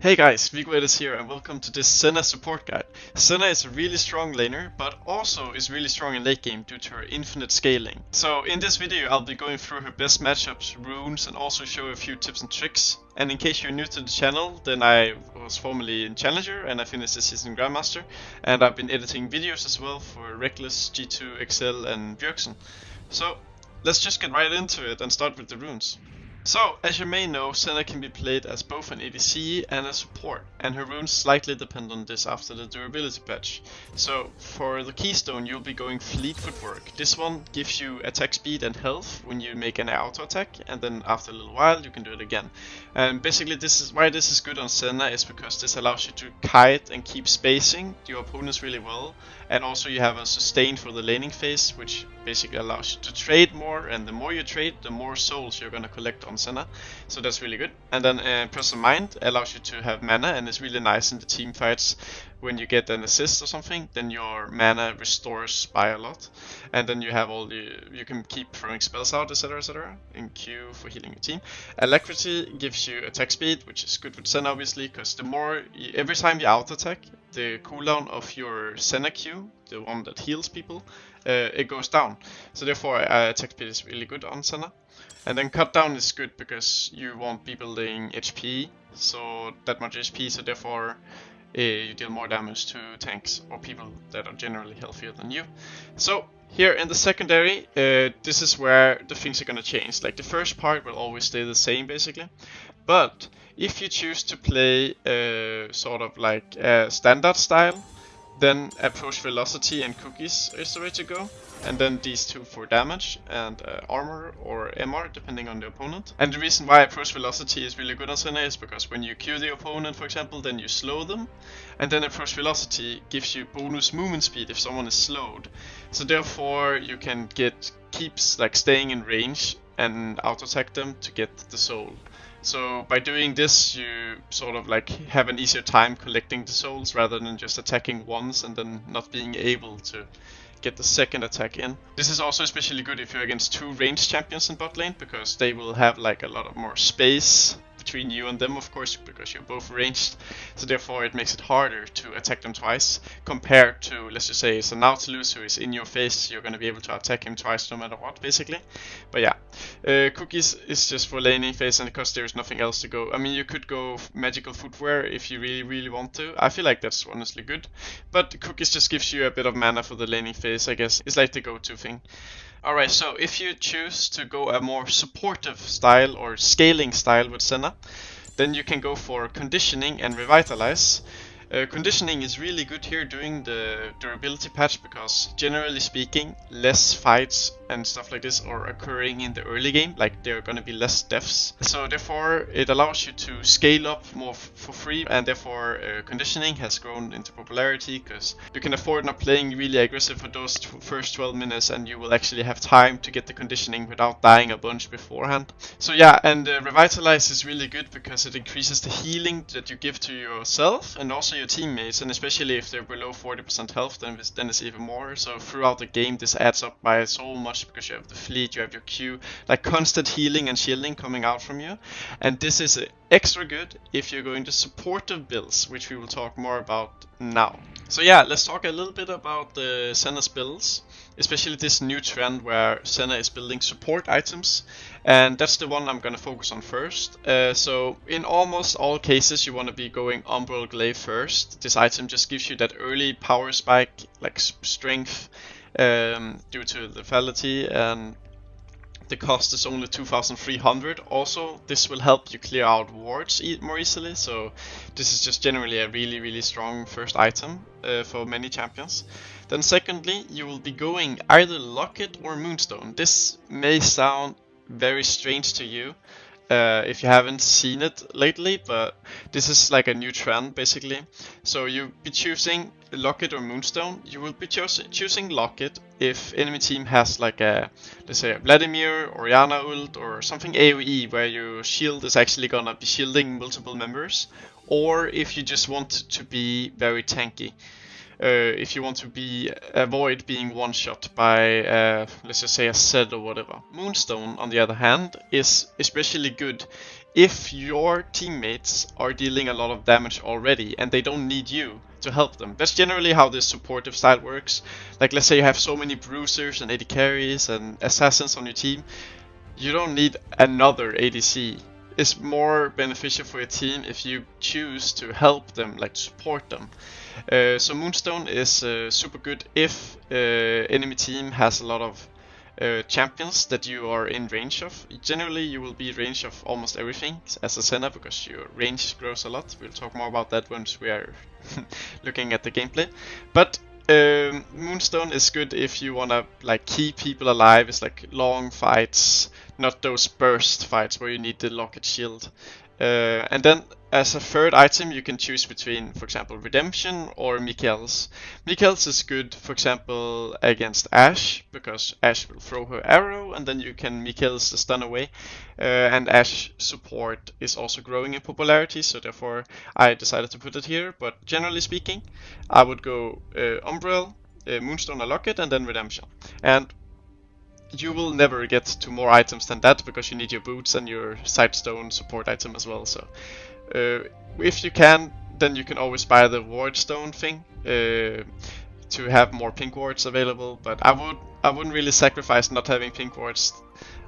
Hey guys, Vigo is here and welcome to this Senna support guide. Senna is a really strong laner, but also is really strong in late game due to her infinite scaling. So in this video I'll be going through her best matchups, runes, and also show a few tips and tricks. And in case you're new to the channel, then I was formerly in Challenger and I finished this season Grandmaster. And I've been editing videos as well for Reckless, G2, Excel and Björksen. So let's just get right into it and start with the runes. So, as you may know, Senna can be played as both an ADC and a support, and her runes slightly depend on this after the durability patch. So, for the keystone you'll be going Fleet Footwork. This one gives you attack speed and health when you make an auto attack, and then after a little while you can do it again. And basically this is why this is good on Senna, is because this allows you to kite and keep spacing your opponents really well, and also you have a sustain for the laning phase, which basically allows you to trade more, and the more you trade, the more souls you're gonna collect on Senna, so that's really good. And then Present Mind allows you to have mana, and it's really nice in the team fights when you get an assist or something, then your mana restores by a lot, and then you have all the, you can keep throwing spells out, etc, in Q for healing your team. Alacrity gives you attack speed, which is good with Senna obviously, because the more every time you auto attack, the cooldown of your Senna Q, the one that heals people, it goes down. So therefore attack speed is really good on Senna. And then cut down is good because you won't be building HP, so that much HP, so therefore you deal more damage to tanks or people that are generally healthier than you. So here in the secondary, this is where the things are gonna change. Like the first part will always stay the same basically, but if you choose to play sort of like a standard style, then approach velocity and cookies is the way to go, and then these two for damage and armor or MR depending on the opponent. And the reason why approach velocity is really good on Senna is because when you Q the opponent, for example, then you slow them, and then approach velocity gives you bonus movement speed if someone is slowed. So therefore you can get keeps like staying in range and auto attack them to get the soul. So by doing this, you sort of like have an easier time collecting the souls rather than just attacking once and then not being able to get the second attack in. This is also especially good if you're against two ranged champions in bot lane, because they will have like a lot of more space between you and them, of course, because you're both ranged, so therefore it makes it harder to attack them twice compared to, let's just say, it's a Nautilus who is in your face, you're going to be able to attack him twice no matter what basically. But yeah, cookies is just for laning phase, and because there's nothing else to go. I mean, you could go magical footwear if you really want to. I feel like that's honestly good, but cookies just gives you a bit of mana for the laning phase, I guess. It's like the go-to thing. Alright, so if you choose to go a more supportive style or scaling style with Senna, then you can go for conditioning and revitalize. Conditioning is really good here during the durability patch, because generally speaking, less fights and stuff like this are occurring in the early game, like there are gonna be less deaths. So therefore it allows you to scale up more for free, and therefore conditioning has grown into popularity, because you can afford not playing really aggressive for those first 12 minutes, and you will actually have time to get the conditioning without dying a bunch beforehand. So yeah, and revitalize is really good because it increases the healing that you give to yourself and also your teammates, and especially if they're below 40% health, then it's even more. So throughout the game this adds up by so much, because you have the fleet, you have your Q, like constant healing and shielding coming out from you. And this is extra good if you're going to supportive builds, which we will talk more about now. So yeah, let's talk a little bit about the Senna's builds, especially this new trend where Senna is building support items, and that's the one I'm gonna focus on first. So in almost all cases you want to be going Umbral Glaive first. This item just gives you that early power spike, like strength, due to lethality, and the cost is only 2,300. Also, this will help you clear out wards more easily, so this is just generally a really strong first item for many champions. Then secondly, you will be going either Locket or Moonstone. This may sound very strange to you if you haven't seen it lately, but this is like a new trend basically. So you'll be choosing Locket or Moonstone. You will be choosing Locket if enemy team has like a, let's say, a Vladimir or Orianna ult or something AoE where your shield is actually gonna be shielding multiple members, or if you just want to be very tanky. If you want to avoid being one shot by let's just say a Zed or whatever. Moonstone on the other hand is especially good if your teammates are dealing a lot of damage already and they don't need you to help them. That's generally how this supportive style works. Like, let's say you have so many bruisers and AD carries and assassins on your team, you don't need another ADC. It's more beneficial for your team if you choose to help them, like support them. So Moonstone is super good if enemy team has a lot of champions that you are in range of. Generally you will be in range of almost everything as a Senna because your range grows a lot. We'll talk more about that once we are looking at the gameplay. But Moonstone is good if you wanna like keep people alive. It's like long fights, not those burst fights where you need the locket shield. And then as a third item you can choose between, for example, Redemption or Mikael's. Mikael's is good, for example, against Ashe, because Ashe will throw her arrow and then you can Mikael's the stun away. And Ashe support is also growing in popularity, so therefore I decided to put it here. But generally speaking, I would go Umbrel, Moonstone or Locket, and then Redemption. And you will never get to more items than that because you need your boots and your sidestone support item as well. So if you can, then you can always buy the ward stone thing to have more pink wards available. But I wouldn't really sacrifice not having pink wards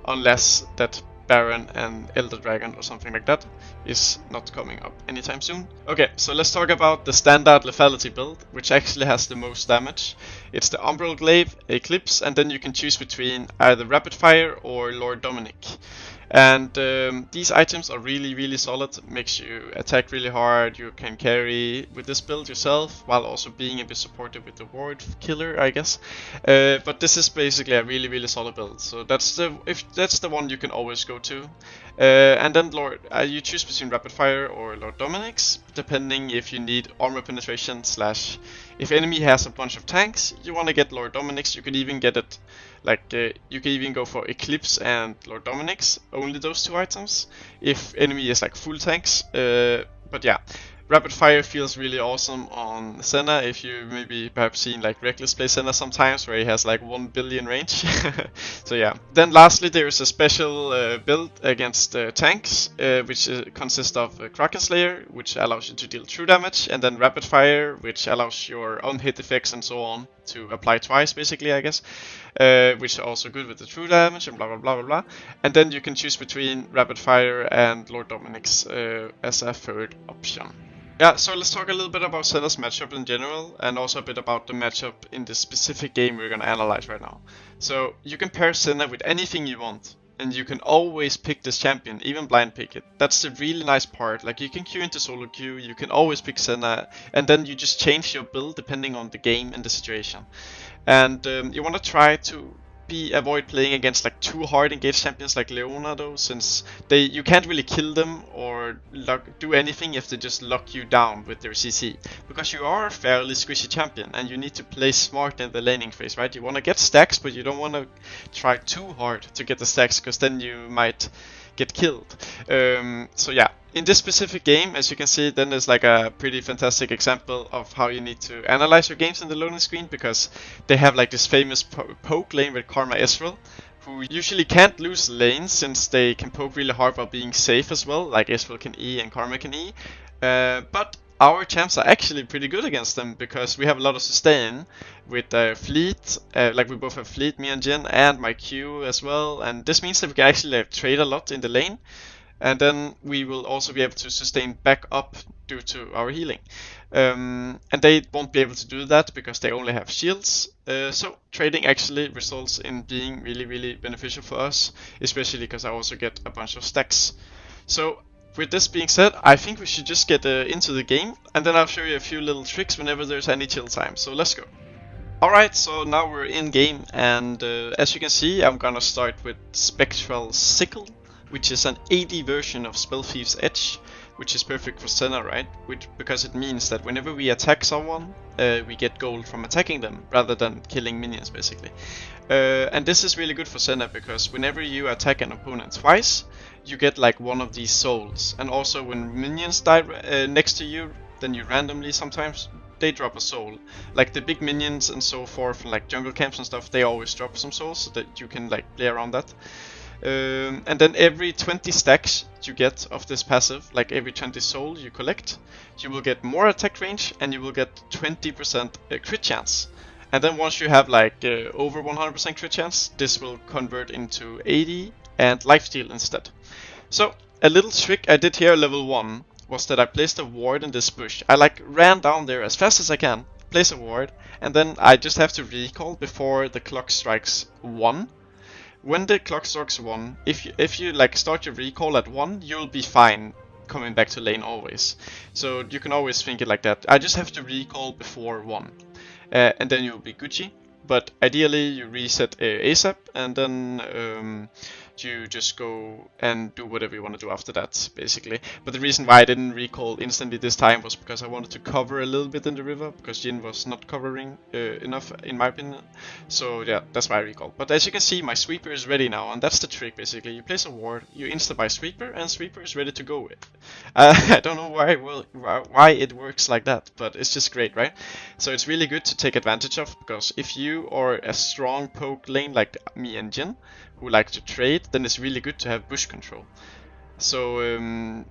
unless that Baron and Elder Dragon or something like that is not coming up anytime soon. Okay, so let's talk about the standard lethality build, which actually has the most damage. It's the Umbral Glaive, Eclipse, and then you can choose between either Rapid Fire or Lord Dominic. And these items are really solid. Makes you attack really hard. You can carry with this build yourself while also being a bit supportive with the ward killer, I guess. But this is basically a really solid build. So that's the one you can always go to. And then you choose between Rapid Fire or Lord Dominic's, depending if you need armor penetration / if enemy has a bunch of tanks, you want to get Lord Dominic's. You could even get it like you can even go for Eclipse and Lord Dominic's, only those two items, if enemy is like full tanks. But yeah, Rapid Fire feels really awesome on Senna, if you maybe perhaps seen like Reckless play Senna sometimes where he has like 1 billion range. So yeah. Then lastly there is a special build against tanks, which consists of Kraken Slayer, which allows you to deal true damage, and then Rapid Fire, which allows your unhit effects and so on to apply twice basically, I guess. Which are also good with the true damage and blah blah blah. And then you can choose between Rapid Fire and Lord Dominic's as a third option. Yeah, so let's talk a little bit about Senna's matchup in general, and also a bit about the matchup in this specific game we're gonna analyze right now. So you can pair Senna with anything you want, and you can always pick this champion, even blind pick it. That's the really nice part. Like, you can queue into solo queue, you can always pick Senna, and then you just change your build depending on the game and the situation. And you want to try to avoid playing against like too hard engaged champions like Leona though, since you can't really kill them or do anything if they just lock you down with their CC, because you are a fairly squishy champion and you need to play smart in the laning phase, right? You want to get stacks, but you don't want to try too hard to get the stacks, because then you might get killed. So yeah, in this specific game, as you can see, then there's like a pretty fantastic example of how you need to analyze your games in the loading screen, because they have like this famous poke lane with Karma Ezreal, who usually can't lose lanes since they can poke really hard while being safe as well, like Ezreal can E and Karma can E. But our champs are actually pretty good against them, because we have a lot of sustain with Fleet, like we both have Fleet, me and Jin, and my Q as well, and this means that we can actually trade a lot in the lane, and then we will also be able to sustain back up due to our healing. And they won't be able to do that because they only have shields, so trading actually results in being really beneficial for us, especially because I also get a bunch of stacks. So with this being said, I think we should just get into the game, and then I'll show you a few little tricks whenever there's any chill time, so let's go. Alright, so now we're in game, and as you can see, I'm gonna start with Spectral Sickle, which is an AD version of Spellthief's Edge, which is perfect for Senna, right? Because it means that whenever we attack someone, we get gold from attacking them, rather than killing minions, basically. And this is really good for Senna, because whenever you attack an opponent twice, you get like one of these souls. And also when minions die next to you, then you randomly sometimes they drop a soul. Like the big minions and so forth, like jungle camps and stuff, they always drop some souls, so that you can like play around that. And then every 20 stacks you get of this passive, like every 20 soul you collect, you will get more attack range and you will get 20% crit chance. And then once you have like over 100% crit chance, this will convert into 80 and lifesteal instead. So a little trick I did here level 1 was that I placed a ward in this bush. I like ran down there as fast as I can, place a ward, and then I just have to recall before the clock strikes 1. When the clock strikes 1, if you like start your recall at 1, you'll be fine coming back to lane always. So you can always think it like that. I just have to recall before 1. And then you'll be Gucci. But ideally you reset ASAP and then you just go and do whatever you want to do after that, basically. But the reason why I didn't recall instantly this time was because I wanted to cover a little bit in the river, because Jin was not covering enough in my opinion. So yeah, that's why I recalled. But as you can see, my sweeper is ready now, and that's the trick basically. You place a ward, you insta-buy sweeper, and sweeper is ready to go. I don't know why it works like that, but it's just great, right? So it's really good to take advantage of, because if you are a strong poke lane like me and Jin, who like to trade, then it's really good to have bush control. So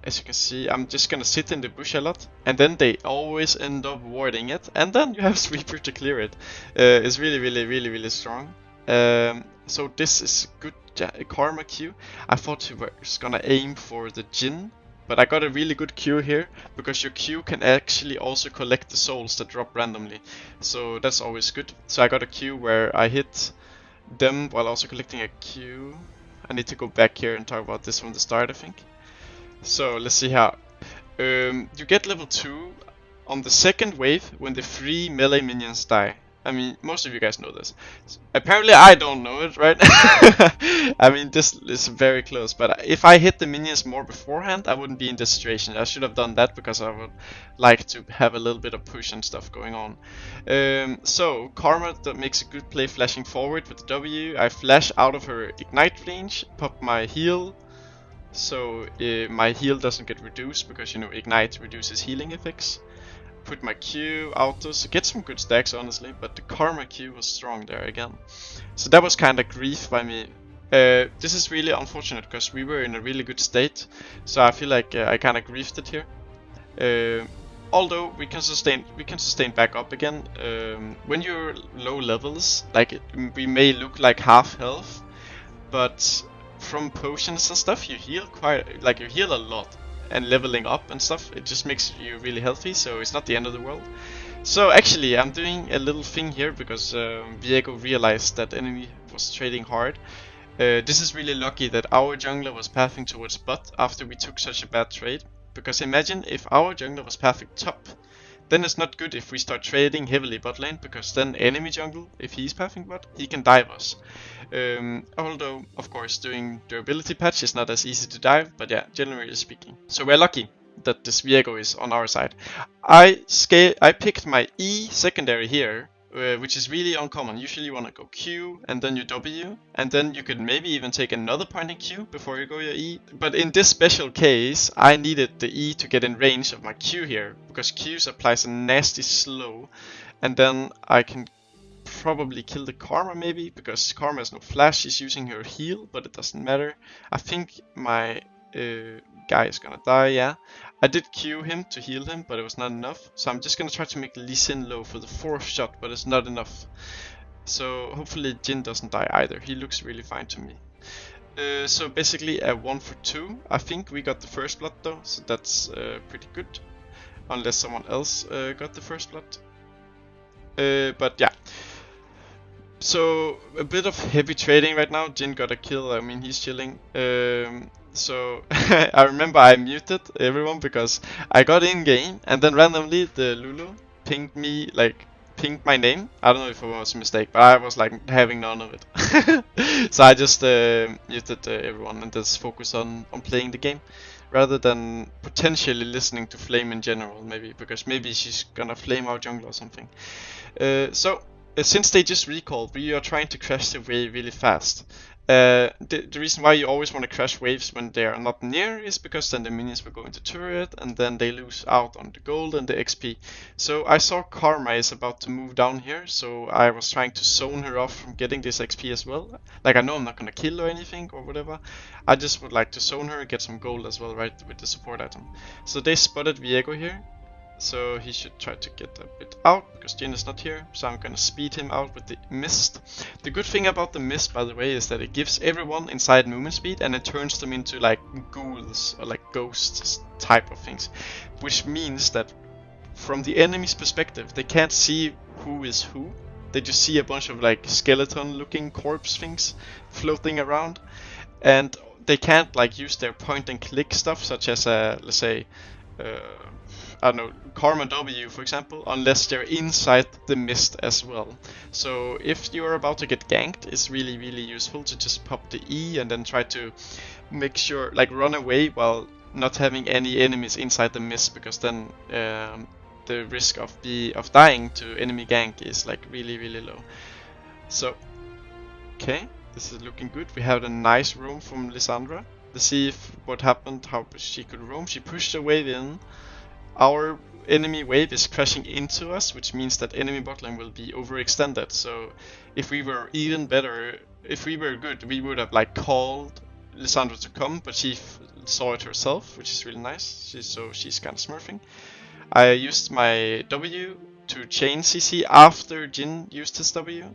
as you can see, I'm just gonna sit in the bush a lot, and then they always end up warding it, and then you have sweeper to clear it. It's really strong. So this is good karma Q. I thought he was gonna aim for the Jin, but I got a really good Q here, because your Q can actually also collect the souls that drop randomly. So that's always good. So I got a Q where I hit them while also collecting a Q. I need to go back here and talk about this from the start, I think. So let's see how. You get level 2 on the second wave when the 3 melee minions die. I mean, most of you guys know this. Apparently I don't know it, right? I mean, this is very close, but if I hit the minions more beforehand, I wouldn't be in this situation. I should have done that because I would like to have a little bit of push and stuff going on. So, Karma that makes a good play flashing forward with the W. I flash out of her ignite range, pop my heal, so my heal doesn't get reduced because, you know, ignite reduces healing effects. Put my Q, autos, get some good stacks honestly, but the karma Q was strong there again. So that was kinda grief by me. This is really unfortunate because we were in a really good state, so I feel like I kinda griefed it here. Although we can sustain back up again. When you're low levels, like we may look like half health, but from potions and stuff you heal you heal a lot. And leveling up and stuff, it just makes you really healthy, so it's not the end of the world. So actually I'm doing a little thing here because Viego realized that enemy was trading hard. This is really lucky that our jungler was pathing towards bot after we took such a bad trade, because imagine if our jungler was pathing top, then it's not good if we start trading heavily bot lane, because then enemy jungle, if he's pathing bot, he can dive us. Although, of course, doing durability patch is not as easy to dive, but yeah, generally speaking. So we're lucky that this Viego is on our side. I picked my E secondary here, which is really uncommon. Usually you want to go Q and then your W, and then you could maybe even take another point in Q before you go your E. But in this special case, I needed the E to get in range of my Q here, because Q applies a nasty slow, and then I can probably kill the Karma maybe, because Karma has no flash, she's using her heal, but it doesn't matter. I think my guy is gonna die, yeah. I did Q him to heal him, but it was not enough, so I'm just gonna try to make Lee Sin low for the 4th shot, but it's not enough. So hopefully Jin doesn't die either, he looks really fine to me. So basically a 1 for 2. I think we got the first blood though, so that's pretty good. Unless someone else got the first blood. But yeah. So a bit of heavy trading right now. Jin got a kill, I mean he's chilling. So I remember I muted everyone because I got in game and then randomly the Lulu pinged me, like pinged my name. I don't know if it was a mistake, but I was like having none of it. So I just muted everyone and just focus on playing the game, rather than potentially listening to Flame in general, maybe, because maybe she's gonna flame our jungle or something. Since they just recalled, we are trying to crash the wave really fast. The reason why you always want to crash waves when they are not near is because then the minions will go into turret and then they lose out on the gold and the XP. So I saw Karma is about to move down here, so I was trying to zone her off from getting this XP as well. Like, I know I'm not gonna kill or anything or whatever. I just would like to zone her and get some gold as well, right, with the support item. So they spotted Viego here. So he should try to get a bit out because Jin is not here, so I'm gonna speed him out with the mist. The good thing about the mist, by the way, is that it gives everyone inside movement speed and it turns them into like ghouls or like ghosts type of things, which means that from the enemy's perspective they can't see who is who. They just see a bunch of like skeleton looking corpse things floating around, and they can't like use their point and click stuff such as let's say I don't know, Karma W for example, unless they're inside the mist as well. So if you're about to get ganked, it's really useful to just pop the E and then try to make sure, like, run away while not having any enemies inside the mist, because then the risk of dying to enemy gank is like really low. So okay, this is looking good. We have a nice roam from Lissandra. Let's see if what happened, how she could roam. She pushed a wave in. Our enemy wave is crashing into us, which means that enemy bot lane will be overextended. So if we were even better, if we were good, we would have like called Lissandra to come, but she saw it herself, which is really nice. She's kind of smurfing. I used my W to chain CC after Jin used his W,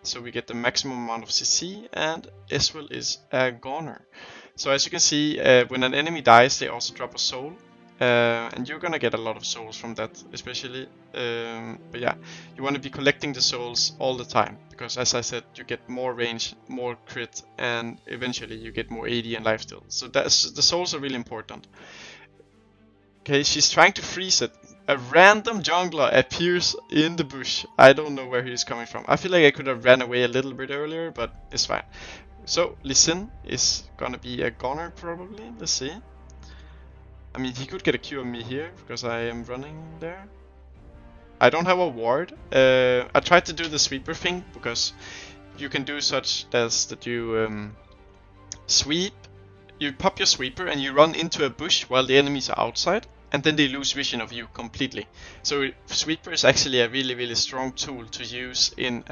so we get the maximum amount of CC, and Eswell is a goner. So as you can see, when an enemy dies, they also drop a soul. And you're gonna get a lot of souls from that, especially. But yeah, you want to be collecting the souls all the time, because as I said, you get more range, more crit, and eventually you get more AD and lifesteal. So the souls are really important. Okay, she's trying to freeze it. A random jungler appears in the bush. I don't know where he's coming from. I feel like I could have ran away a little bit earlier, but it's fine. So Lee Sin is gonna be a goner probably. Let's see. I mean, he could get a Q on me here, because I am running there. I don't have a ward. I tried to do the sweeper thing, because you can do such as that you sweep, you pop your sweeper and you run into a bush while the enemies are outside, and then they lose vision of you completely. So sweeper is actually a really strong tool to use in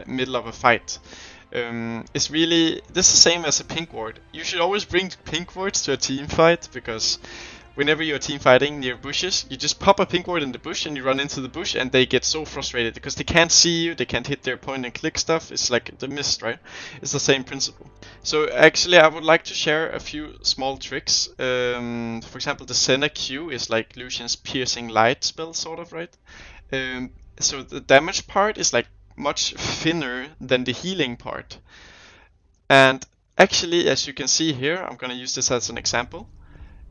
middle of a fight. It's really, this is the same as a pink ward. You should always bring pink wards to a team fight, because whenever you're team fighting near bushes, you just pop a pink ward in the bush and you run into the bush, and they get so frustrated because they can't see you, they can't hit their point and click stuff. It's like the mist, right? It's the same principle. So actually I would like to share a few small tricks. For example, the Senna Q is like Lucian's piercing light spell, sort of, right? So the damage part is like much thinner than the healing part. And actually, as you can see here, I'm gonna use this as an example.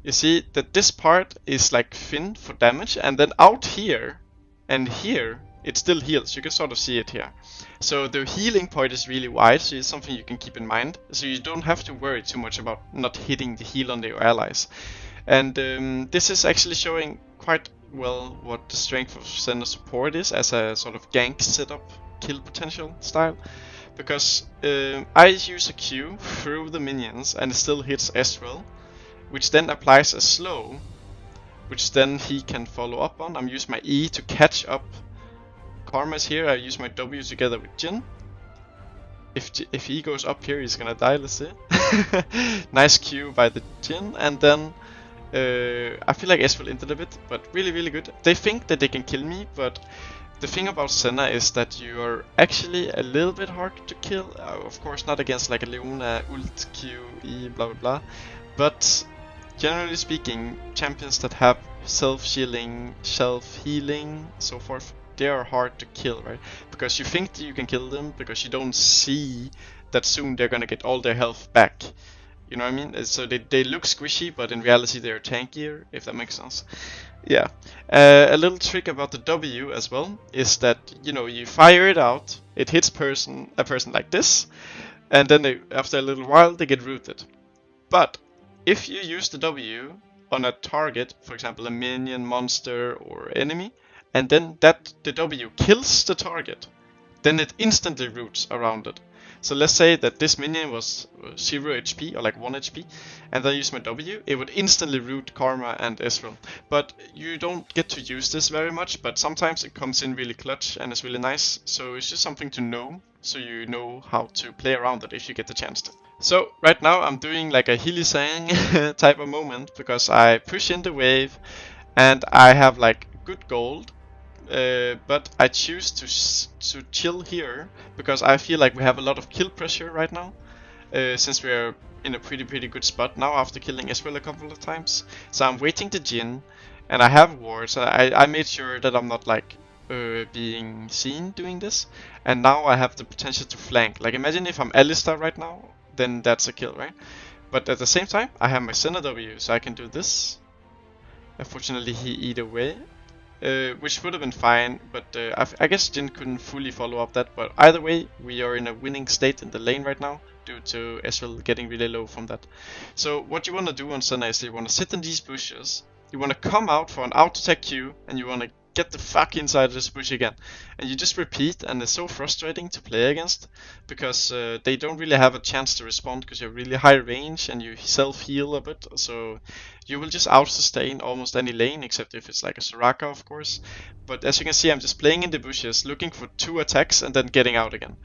You see that this part is like thin for damage, and then out here and here it still heals. You can sort of see it here. So the healing part is really wide, so it's something you can keep in mind. So you don't have to worry too much about not hitting the heal on your allies. And this is actually showing quite well what the strength of Senna support is as a sort of gank setup, kill potential style. Because I use a Q through the minions and it still hits Ezreal, which then applies a slow, which then he can follow up on. I'm using my E to catch up. Karma's here, I use my W together with Jin. If he goes up here, he's gonna die, let's see. Nice Q by the Jin, and then I feel like Ezreal entered a bit, but really good. They think that they can kill me, but the thing about Senna is that you are actually a little bit hard to kill. Of course not against like a Leona, ult, Q, E, blah blah blah, but generally speaking, champions that have self-shielding, self-healing, so forth, they are hard to kill, right? Because you think that you can kill them, because you don't see that soon they're gonna get all their health back. You know what I mean? So they look squishy, but in reality they're tankier, if that makes sense. Yeah. A little trick about the W as well is that, you know, you fire it out, it hits a person like this, and then after a little while they get rooted. But if you use the W on a target, for example a minion, monster or enemy, and then the W kills the target, then it instantly roots around it. So let's say that this minion was 0 HP or like 1 HP, and then I use my W, it would instantly root Karma and Ezreal. But you don't get to use this very much, but sometimes it comes in really clutch and it's really nice. So it's just something to know, so you know how to play around it if you get the chance to. So right now I'm doing like a Healy-sang type of moment, because I push in the wave and I have like good gold. But I choose to chill here because I feel like we have a lot of kill pressure right now, since we are in a pretty good spot now after killing Ezreal a couple of times. So I'm waiting the Jhin, and I have wards. I made sure that I'm not like being seen doing this, and now I have the potential to flank. Like imagine if I'm Alistar right now, then that's a kill, right? But at the same time, I have my Senna W, so I can do this. Unfortunately, he eat away. Which would have been fine, but I guess Jhin couldn't fully follow up that. But either way, we are in a winning state in the lane right now due to Ezreal getting really low from that. So what you want to do on Senna is you want to sit in these bushes, you want to come out for an auto-attack Q, and you want to get the fuck inside this bush again. And you just repeat, and it's so frustrating to play against, because they don't really have a chance to respond, because you have really high range and you self-heal a bit, so you will just out-sustain almost any lane, except if it's like a Soraka, of course. But as you can see, I'm just playing in the bushes, looking for 2 attacks and then getting out again.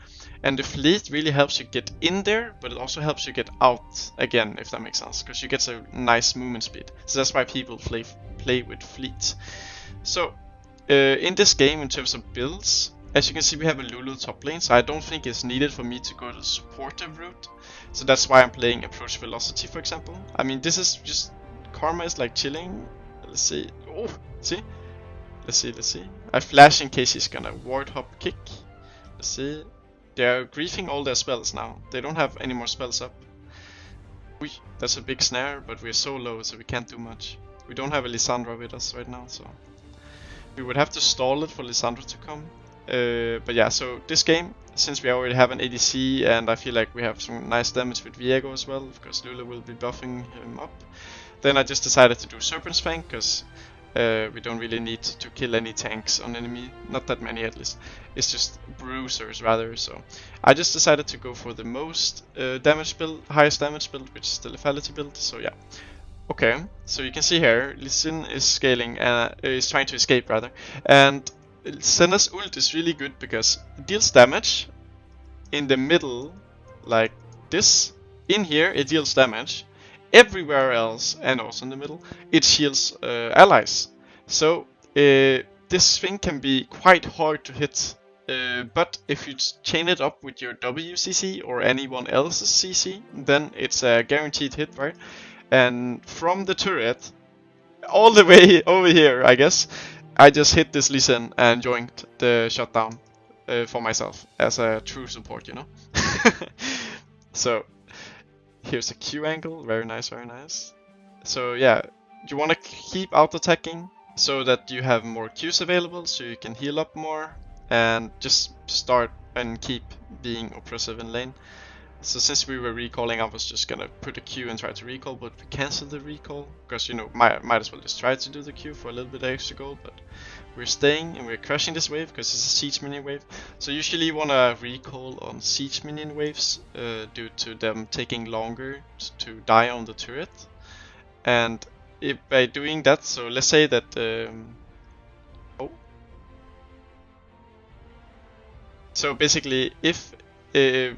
And the fleet really helps you get in there, but it also helps you get out again, if that makes sense, because you get a nice movement speed. So that's why people play with fleet. So in this game, in terms of builds, as you can see, we have a Lulu top lane, so I don't think it's needed for me to go the supportive route. So that's why I'm playing Approach Velocity, for example. I mean, this is just... Karma is like chilling. Let's see. Oh, see? Let's see. I flash in case he's gonna ward hop kick. Let's see. They're griefing all their spells now. They don't have any more spells up. Ui, that's a big snare, but we're so low, so we can't do much. We don't have a Lissandra with us right now, so... We would have to stall it for Lissandra to come. But yeah, so this game, since we already have an ADC, and I feel like we have some nice damage with Viego as well, because Lula will be buffing him up, then I just decided to do Serpent's Fang, because we don't really need to kill any tanks on enemy, not that many at least. It's just bruisers rather, so I just decided to go for the most damage build, highest damage build, which is the lethality build, so yeah. Okay, so you can see here, Lee Sin is scaling, is trying to escape rather, and Senna's ult is really good because it deals damage in the middle, like this. In here it deals damage. Everywhere else, and also in the middle, it shields allies. So this thing can be quite hard to hit, but if you chain it up with your WCC or anyone else's CC, then it's a guaranteed hit, right? And from the turret, all the way over here, I guess, I just hit this Lee Sin and joined the shutdown for myself as a true support, you know? So, here's a Q angle, very nice, very nice. So yeah, you want to keep auto-attacking so that you have more Qs available, so you can heal up more, and just start and keep being oppressive in lane. So since we were recalling, I was just gonna put a Q and try to recall, but we canceled the recall, because you know, might as well just try to do the Q for a little bit extra gold, but we're staying and we're crushing this wave because it's a siege minion wave. So usually you wanna recall on siege minion waves due to them taking longer to die on the turret. And if by doing that, so let's say that so basically if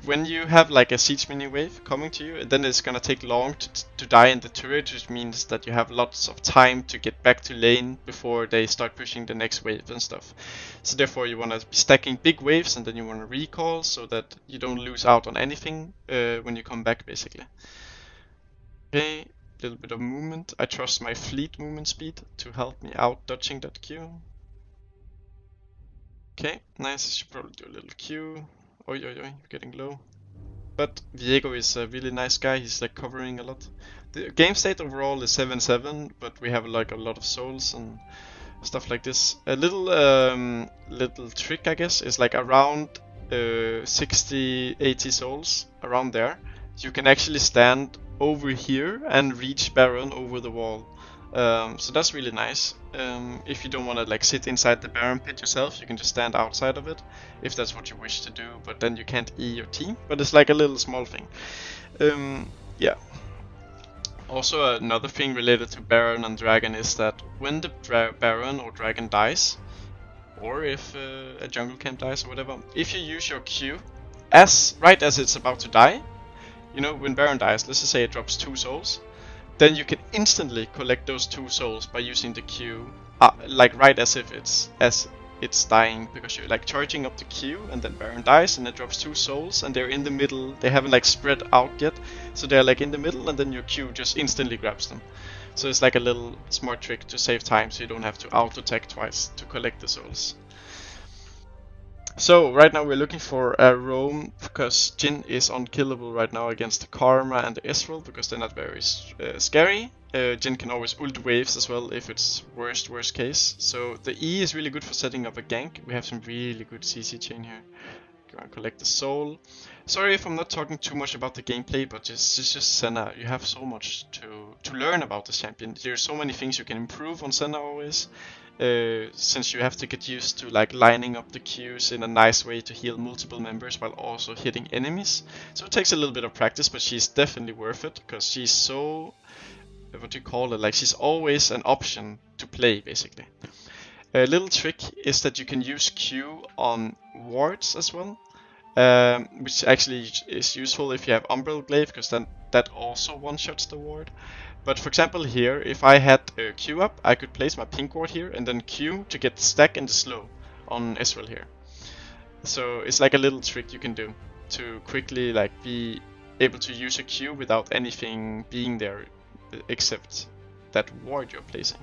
when you have like a siege minion wave coming to you, then it's gonna take long to die in the turret, which means that you have lots of time to get back to lane before they start pushing the next wave and stuff. So therefore you wanna be stacking big waves, and then you wanna recall so that you don't lose out on anything when you come back, basically. Okay, little bit of movement. I trust my fleet movement speed to help me out dodging that Q. Okay, nice. I should probably do a little Q. Oi, getting low. But Viego is a really nice guy, he's like covering a lot. The game state overall is 7-7, but we have like a lot of souls and stuff like this. A little trick, I guess, is like around 60-80 souls, around there. You can actually stand over here and reach Baron over the wall. So that's really nice. If you don't want to like sit inside the Baron pit yourself, you can just stand outside of it, if that's what you wish to do, but then you can't E your team, but it's like a little small thing. Yeah. Also another thing related to Baron and Dragon is that when the Baron or Dragon dies, or if a jungle camp dies or whatever, if you use your Q right as it's about to die, you know, when Baron dies, let's just say it drops 2 souls, then you can instantly collect those 2 souls by using the Q, like right as if it's dying, because you're like charging up the Q, and then Baron dies and it drops 2 souls, and they're in the middle. They haven't like spread out yet, so they're like in the middle, and then your Q just instantly grabs them. So it's like a little smart trick to save time, so you don't have to auto attack twice to collect the souls. So right now we're looking for a roam, because Jhin is unkillable right now against the Karma and the Ezreal, because they're not very scary. Jhin can always ult waves as well if it's worst case. So the E is really good for setting up a gank. We have some really good CC chain here. Go and collect the soul. Sorry if I'm not talking too much about the gameplay, but it's just Senna. You have so much to learn about the champion. There's so many things you can improve on Senna always. Since you have to get used to like lining up the Qs in a nice way to heal multiple members while also hitting enemies. So it takes a little bit of practice, but she's definitely worth it, because she's so, what do you call it, like she's always an option to play basically. A little trick is that you can use Q on wards as well, which actually is useful if you have Umbral Glaive, because then that also one-shots the ward. But for example here, if I had a Q up, I could place my pink ward here and then Q to get the stack and the slow on Ezreal here. So it's like a little trick you can do to quickly like be able to use a Q without anything being there except that ward you're placing.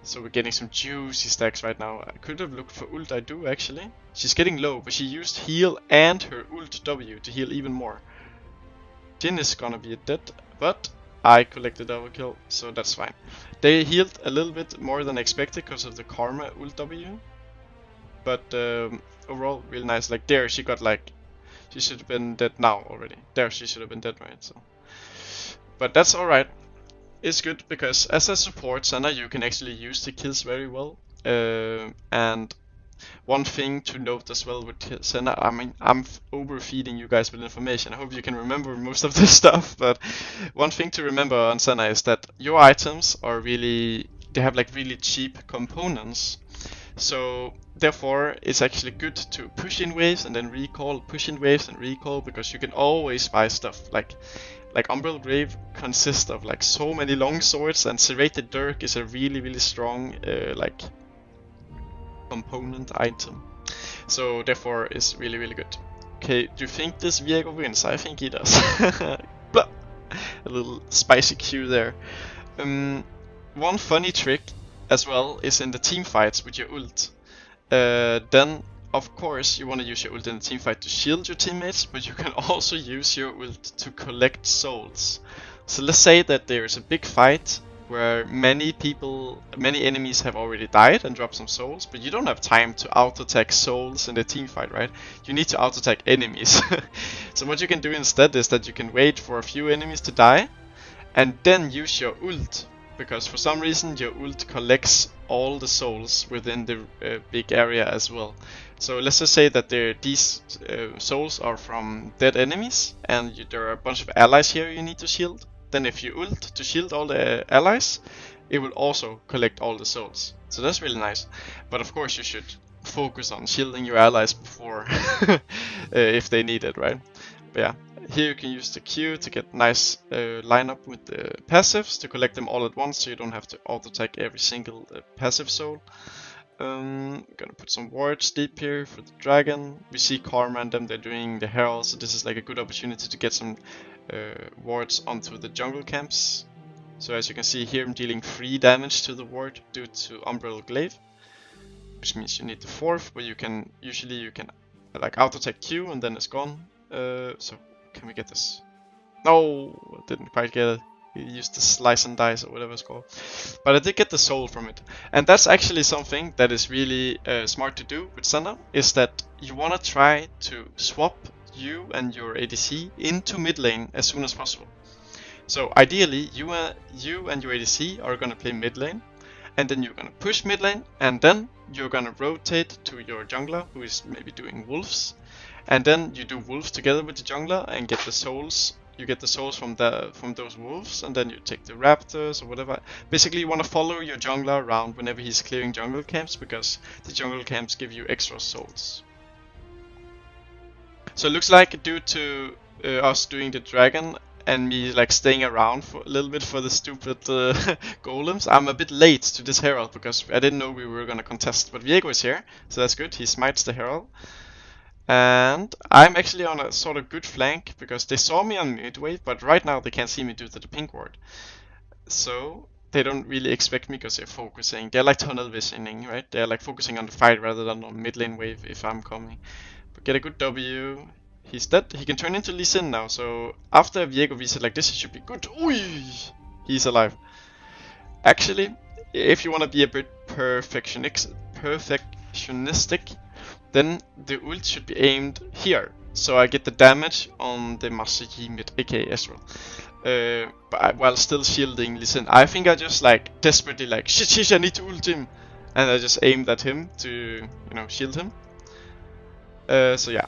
So we're getting some juicy stacks right now. I could have looked for ult, I do actually. She's getting low, but she used heal and her ult W to heal even more. Jhin is gonna be dead, but I collected double kill, so that's fine. They healed a little bit more than expected because of the Karma ult W. But overall, really nice. Like there, she got like, she should have been dead now already. There, she should have been dead, right? So, but that's alright. It's good because as a support, Senna, you can actually use the kills very well. And one thing to note as well with Senna, I mean, I'm overfeeding you guys with information. I hope you can remember most of this stuff, but one thing to remember on Senna is that your items are really, they have like really cheap components. So therefore, it's actually good to push in waves and then recall, push in waves and recall, because you can always buy stuff like Umbral Grave consists of like so many long swords, and Serrated Dirk is a really strong like component item. So therefore it's really good. Okay, do you think this Viego wins? I think he does. Blah. A little spicy Q there. One funny trick as well is in the team fights with your ult. Then of course you want to use your ult in the team fight to shield your teammates, but you can also use your ult to collect souls. So let's say that there's a big fight where many enemies have already died and dropped some souls, but you don't have time to auto-attack souls in the team fight, right? You need to auto-attack enemies. So what you can do instead is that you can wait for a few enemies to die and then use your ult, because for some reason your ult collects all the souls within the big area as well. So let's just say that these souls are from dead enemies, and there are a bunch of allies here you need to shield. Then if you ult to shield all the allies, it will also collect all the souls. So that's really nice. But of course you should focus on shielding your allies before if they need it, right? But yeah, here you can use the Q to get nice lineup with the passives to collect them all at once, so you don't have to auto-attack every single passive soul. Gonna put some wards deep here for the dragon. We see Karma and them, they're doing the herald, so this is like a good opportunity to get some wards onto the jungle camps. So as you can see here, I'm dealing 3 damage to the ward due to Umbral Glaive, which means you need the 4th, but usually you can like auto-attack Q and then it's gone. So can we get this? No, didn't quite get it. We used the slice and dice or whatever it's called. But I did get the soul from it. And that's actually something that is really smart to do with Senna, is that you want to try to swap you and your ADC into mid lane as soon as possible. So ideally, you and your ADC are gonna play mid lane, and then you're gonna push mid lane, and then you're gonna rotate to your jungler, who is maybe doing wolves, and then you do wolves together with the jungler and get the souls. You get the souls from those wolves, and then you take the raptors or whatever. Basically, you want to follow your jungler around whenever he's clearing jungle camps, because the jungle camps give you extra souls. So it looks like, due to us doing the dragon and me like staying around for a little bit for the stupid golems, I'm a bit late to this herald because I didn't know we were gonna contest. But Viego is here, so that's good. He smites the herald. And I'm actually on a sort of good flank because they saw me on mid wave, but right now they can't see me due to the pink ward. So they don't really expect me because they're focusing. They're like tunnel visioning, right? They're like focusing on the fight rather than on mid lane wave if I'm coming. But get a good W. He's dead. He can turn into Lee Sin now. So after Viego reset like this, he should be good. Oi! He's alive. Actually, if you want to be a bit perfectionistic, then the ult should be aimed here, so I get the damage on the Master Yi mid, aka Ezreal, while still shielding Lee Sin. I think I just like desperately like shit, I need to ult him, and I just aimed at him to shield him. So yeah,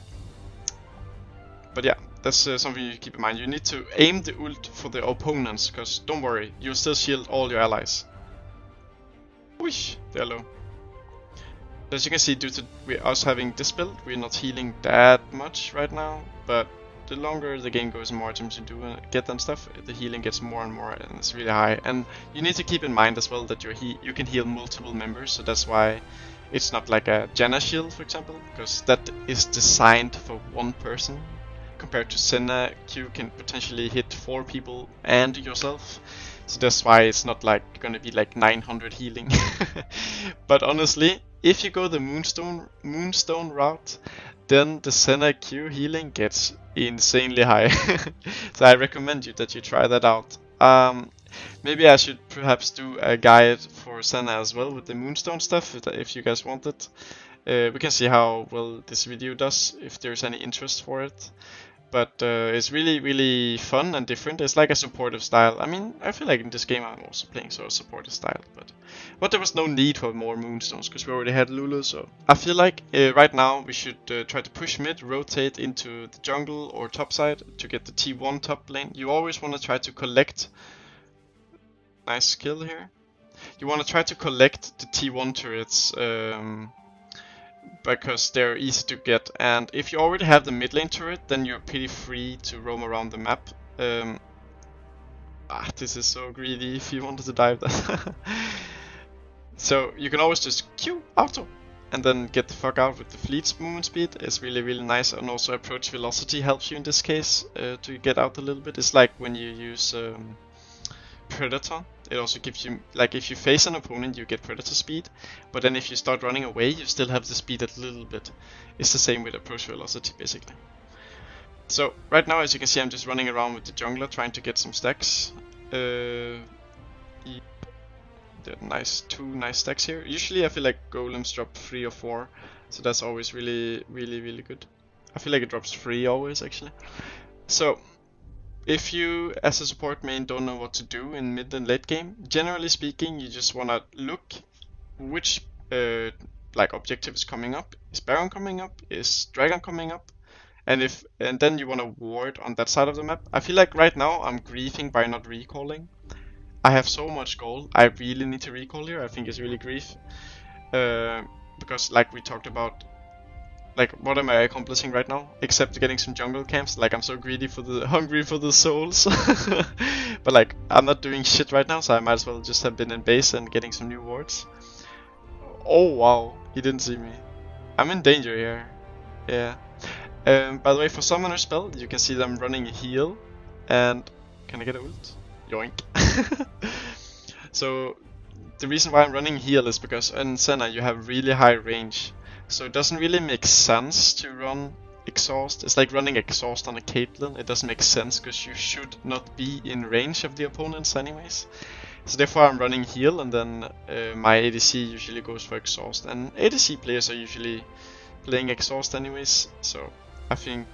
but yeah, that's something you keep in mind. You need to aim the ult for the opponents, because don't worry, you'll still shield all your allies. Whoosh, they're low. As you can see, due to us having this build, we're not healing that much right now, but the longer the game goes and more items you do get and stuff, the healing gets more and more, and it's really high. And you need to keep in mind as well that you can heal multiple members, so that's why it's not like a Janna shield, for example, because that is designed for one person, compared to Senna. Q can potentially hit 4 people and yourself. So that's why it's not like gonna be like 900 healing. But honestly, if you go the Moonstone route, then the Senna Q healing gets insanely high. So I recommend you that you try that out. Maybe I should perhaps do a guide for Senna as well with the Moonstone stuff, if you guys want it. We can see how well this video does, if there's any interest for it. But it's really fun and different. It's like a supportive style. I mean, I feel like in this game I'm also playing sort of supportive style, but there was no need for more Moonstones because we already had Lulu. So I feel like right now we should try to push mid, rotate into the jungle or top side to get the T1 top lane. You always want to try to collect. Nice kill here. You want to try to collect the T1 turrets. Because they're easy to get, and if you already have the mid lane turret, then you're pretty free to roam around the map. This is so greedy if you wanted to dive that. So you can always just Q auto and then get the fuck out with the fleet's movement speed. It's really nice, and also approach velocity helps you in this case to get out a little bit. It's like when you use Predator. It also gives you, like, if you face an opponent you get Predator speed, but then if you start running away you still have the speed a little bit. It's the same with approach velocity basically. So right now, as you can see, I'm just running around with the jungler trying to get some stacks. Two nice stacks here. Usually I feel like golems drop 3 or 4, so that's always really good. I feel like it drops 3 always actually. So if you, as a support main, don't know what to do in mid and late game, generally speaking, you just wanna look which objective is coming up. Is Baron coming up? Is Dragon coming up? And then you wanna ward on that side of the map. I feel like right now I'm griefing by not recalling. I have so much gold. I really need to recall here. I think it's really grief because, like we talked about. Like, what am I accomplishing right now? Except getting some jungle camps. Like, I'm so hungry for the souls. But like, I'm not doing shit right now, so I might as well just have been in base and getting some new wards. Oh wow, he didn't see me. I'm in danger here. Yeah. By the way, for summoner spell, you can see them running a heal. And can I get a ult? Yoink. So the reason why I'm running heal is because in Senna you have really high range. So it doesn't really make sense to run exhaust. It's like running exhaust on a Caitlyn. It doesn't make sense because you should not be in range of the opponents anyways. So therefore I'm running heal, and then my ADC usually goes for exhaust. And ADC players are usually playing exhaust anyways. So I think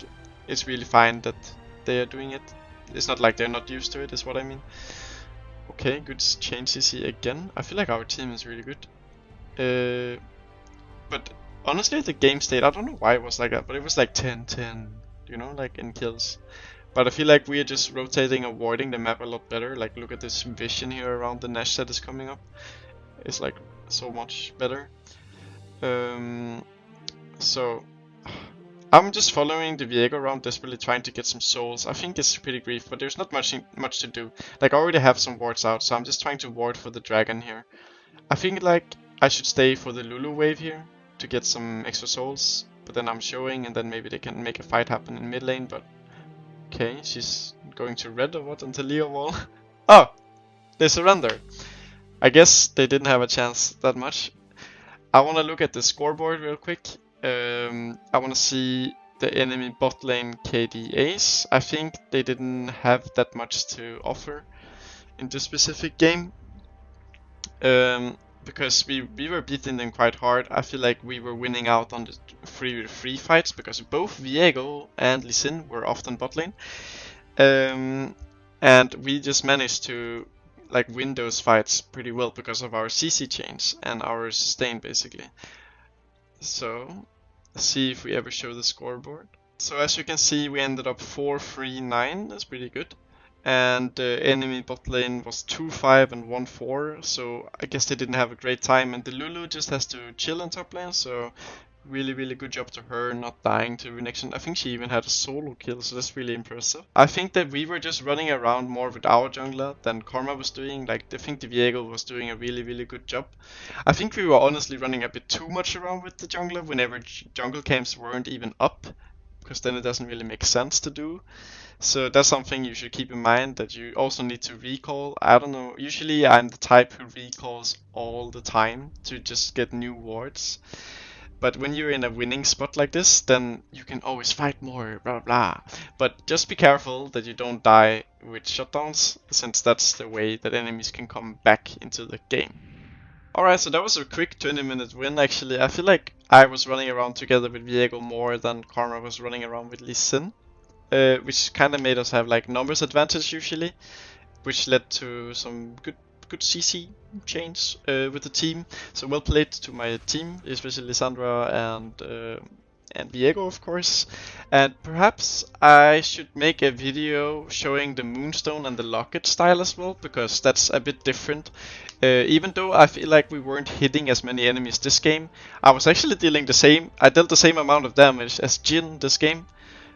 it's really fine that they are doing it. It's not like they're not used to it, is what I mean. Okay, good change CC again. I feel like our team is really good. But honestly, the game state, I don't know why it was like that, but it was like 10-10, you know, like in kills. But I feel like we are just rotating, avoiding the map a lot better. Like, look at this vision here around the Nash that is coming up. It's like so much better. So I'm just following the Viego around, desperately trying to get some souls. I think it's pretty grief, but there's not much to do. Like, I already have some wards out, so I'm just trying to ward for the dragon here. I think like I should stay for the Lulu wave here to get some extra souls, but then I'm showing, and then maybe they can make a fight happen in mid lane. But okay, she's going to red or what until Leo wall. Oh, they surrender. I guess they didn't have a chance that much. I want to look at the scoreboard real quick. I want to see the enemy bot lane KDAs. I think they didn't have that much to offer in this specific game. Because we were beating them quite hard. I feel like we were winning out on the 3v3 fights because both Viego and Lee Sin were often bot lane. And we just managed to like win those fights pretty well because of our CC change and our sustain basically. So let's see if we ever show the scoreboard. So as you can see, we ended up 4-3-9. That's pretty good. And the enemy bot lane was 2-5 and 1-4, so I guess they didn't have a great time, and the Lulu just has to chill in top lane, so really good job to her not dying to Renection. I think she even had a solo kill, so that's really impressive. I think that we were just running around more with our jungler than Karma was doing. Like, I think the Viego was doing a really good job. I think we were honestly running a bit too much around with the jungler whenever jungle camps weren't even up, because then it doesn't really make sense to do. So that's something you should keep in mind, that you also need to recall. I don't know, usually I'm the type who recalls all the time to just get new wards. But when you're in a winning spot like this, then you can always fight more, blah blah. But just be careful that you don't die with shutdowns, since that's the way that enemies can come back into the game. Alright, so that was a quick 20-minute win actually. I feel like I was running around together with Viego more than Karma was running around with Lee Sin. Which kind of made us have like numbers advantage usually, which led to some good CC change with the team. So well played to my team, especially Sandra and Viego of course. And perhaps I should make a video showing the Moonstone and the Locket style as well, because that's a bit different. Even though I feel like we weren't hitting as many enemies this game, I was actually dealing the same. I dealt the same amount of damage as Jin this game.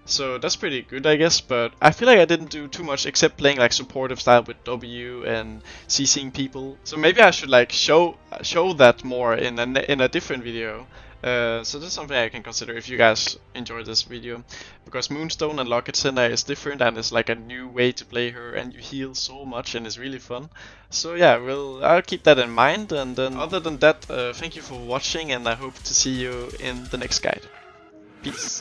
So that's pretty good, I guess, but I feel like I didn't do too much except playing like supportive style with W and CCing people. So maybe I should like show that more in a different video. So that's something I can consider if you guys enjoy this video, because Moonstone and Locket Senna is different and it's like a new way to play her, and you heal so much and it's really fun. So yeah, I'll keep that in mind, and then other than that, thank you for watching, and I hope to see you in the next guide. Peace.